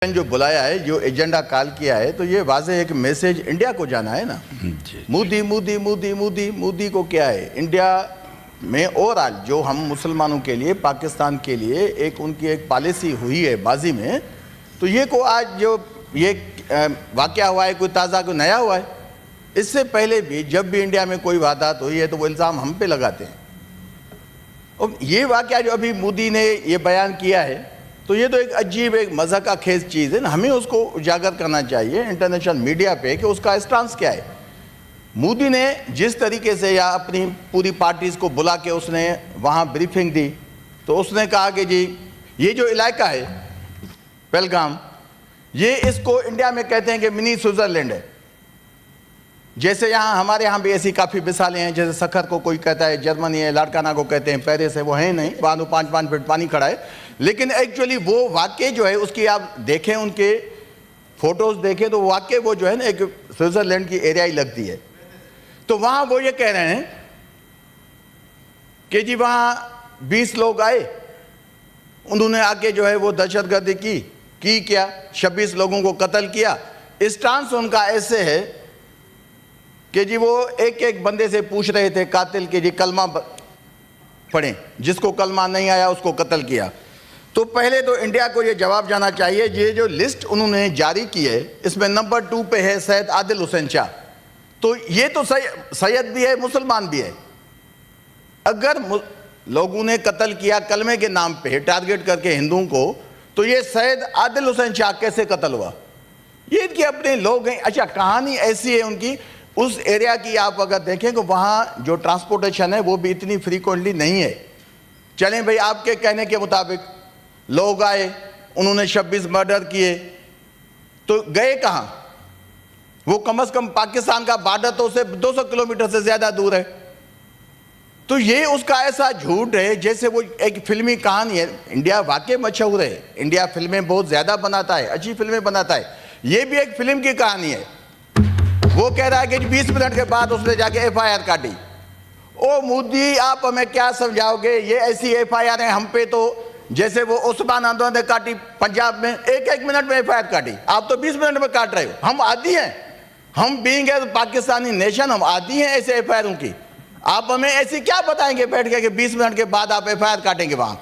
جو بلایا ہے، جو ایجنڈا کال کیا ہے، تو یہ واضح ایک میسیج انڈیا کو جانا ہے نا۔ مودی مودی مودی مودی مودی کو کیا ہے انڈیا میں اوورآل جو ہم مسلمانوں کے لیے، پاکستان کے لیے ان کی ایک پالیسی ہوئی ہے ماضی میں، تو یہ کو آج جو یہ واقعہ ہوا ہے، کوئی تازہ کوئی نیا ہوا ہے۔ اس سے پہلے بھی جب بھی انڈیا میں کوئی وادات ہوئی ہے تو وہ الزام ہم پہ لگاتے ہیں۔ اور یہ واقعہ جو ابھی مودی نے یہ بیان کیا ہے، تو یہ تو ایک عجیب ایک مضحکہ خیز چیز ہے نا۔ ہمیں اس کو اجاگر کرنا چاہیے انٹرنیشنل میڈیا پہ کہ اس کا اسٹانس کیا ہے۔ مودی نے جس طریقے سے یا اپنی پوری پارٹیز کو بلا کے اس نے وہاں بریفنگ دی، تو اس نے کہا کہ جی یہ جو علاقہ ہے پہلگام، یہ اس کو انڈیا میں کہتے ہیں کہ منی سوئٹزرلینڈ ہے۔ جیسے ہمارے یہاں بھی ایسی کافی مثالیں ہیں، جیسے سکھر کو کوئی کہتا ہے جرمنی ہے، لاڑکانہ کو کہتے ہیں پیرس ہے، وہ ہیں نہیں، وہاں 5 فٹ پانی کھڑا ہے۔ لیکن ایکچولی وہ واقعی جو ہے اس کی آپ دیکھیں، ان کے فوٹوز دیکھیں تو واقعی وہ جو ہے نا ایک سوئٹزرلینڈ کی ایریا ہی لگتی ہے۔ تو وہاں وہ یہ کہہ رہے ہیں کہ جی وہاں 20 لوگ آئے، انہوں نے آ کے جو ہے وہ دہشت گردی کی کیا، 26 لوگوں کو قتل کیا۔ اسٹانس ان کا ایسے ہے کہ جی وہ ایک بندے سے پوچھ رہے تھے قاتل کہ جی کلمہ پڑھیں، جس کو کلمہ نہیں آیا اس کو قتل کیا۔ تو پہلے تو انڈیا کو یہ جواب جانا چاہیے، یہ جو لسٹ انہوں نے جاری کی ہے، اس میں نمبر 2 پہ ہے سید عادل حسین شاہ۔ تو یہ تو سید بھی ہے، مسلمان بھی ہے۔ اگر لوگوں نے قتل کیا کلمے کے نام پہ ٹارگٹ کر کے ہندوؤں کو، تو یہ سید عادل حسین شاہ کیسے قتل ہوا؟ یہ ان کے اپنے لوگ ہیں۔ اچھا، کہانی ایسی ہے ان کی، اس ایریا کی آپ اگر دیکھیں کہ وہاں جو ٹرانسپورٹیشن ہے وہ بھی اتنی فریکوینٹلی نہیں ہے۔ چلیں بھئی، آپ کے کہنے کے مطابق لوگ آئے، انہوں نے 26 مرڈر کیے، تو گئے کہاں؟ وہ کم از کم پاکستان کا بارڈر تو اسے 200 کلومیٹر سے زیادہ دور ہے۔ تو یہ اس کا ایسا جھوٹ ہے جیسے وہ ایک فلمی کہانی ہے۔ انڈیا واقعی مشہور ہے، انڈیا فلمیں بہت زیادہ بناتا ہے، اچھی فلمیں بناتا ہے۔ یہ بھی ایک فلم کی کہانی ہے۔ وہ کہہ رہا ہے کہ 20 منٹ کے بعد اس نے جا کے FIR کاٹی۔ او مودی، آپ ہمیں کیا سمجھاؤ گے؟ یہ ایسی FIR ہیں ہم پہ تو جیسے وہ عثمان آندو نے کاٹی پنجاب میں، ایک منٹ میں FIR کاٹی، آپ تو 20 منٹ میں کاٹ رہے ہو۔ ہم عادی ہیں، ہم بینگ ایز پاکستانی نیشن، ہم عادی ہیں ایسے FIRوں کی۔ آپ ہمیں ایسی کیا بتائیں گے بیٹھ کے کہ 20 منٹ کے بعد آپ FIR کاٹیں گے وہاں؟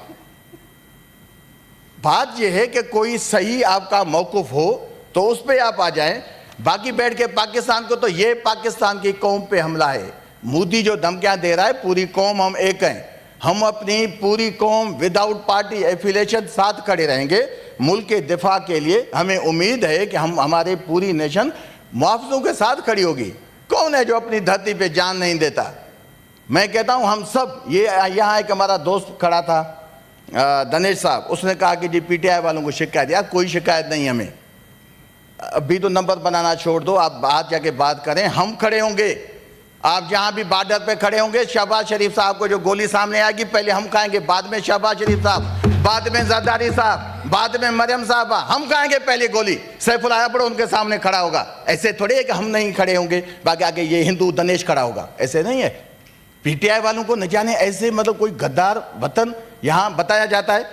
بات یہ ہے کہ کوئی صحیح آپ کا موقف ہو تو اس پہ آپ آ جائیں۔ باقی بیٹھ کے پاکستان کو، تو یہ پاکستان کی قوم پہ حملہ ہے۔ مودی جو دھمکیاں دے رہا ہے، پوری قوم ہم ایک ہیں، ہم اپنی پوری قوم وداؤٹ پارٹی ایفیلیشن ساتھ کھڑے رہیں گے ملک کے دفاع کے لیے۔ ہمیں امید ہے کہ ہمارے پوری نیشن محافظوں کے ساتھ کھڑی ہوگی۔ کون ہے جو اپنی دھرتی پہ جان نہیں دیتا؟ میں کہتا ہوں ہم سب۔ یہاں ایک ہمارا دوست کھڑا تھا دنیش صاحب، اس نے کہا کہ جی PTI والوں کو شکایت۔ یار کوئی شکایت نہیں ہمیں، ابھی تو نمبر بنانا چھوڑ دو، آپ بات جا کے بات کریں، ہم کھڑے ہوں گے۔ آپ جہاں بھی بارڈر پہ کھڑے ہوں گے، شہباز شریف صاحب کو جو گولی سامنے آئے گی پہلے ہم کھائیں گے، بعد میں شہباز شریف صاحب، بعد میں زرداری صاحب، بعد میں مریم صاحبہ، ہم کھائیں گے پہلے گولی۔ سیف اللہ اکبر ان کے سامنے کھڑا ہوگا۔ ایسے تھوڑے ہے کہ ہم نہیں کھڑے ہوں گے باقی آگے یہ ہندو دنیش کھڑا ہوگا، ایسے نہیں ہے۔ PTI والوں کو نہ جانے ایسے مطلب کوئی غدار وطن یہاں بتایا جاتا ہے۔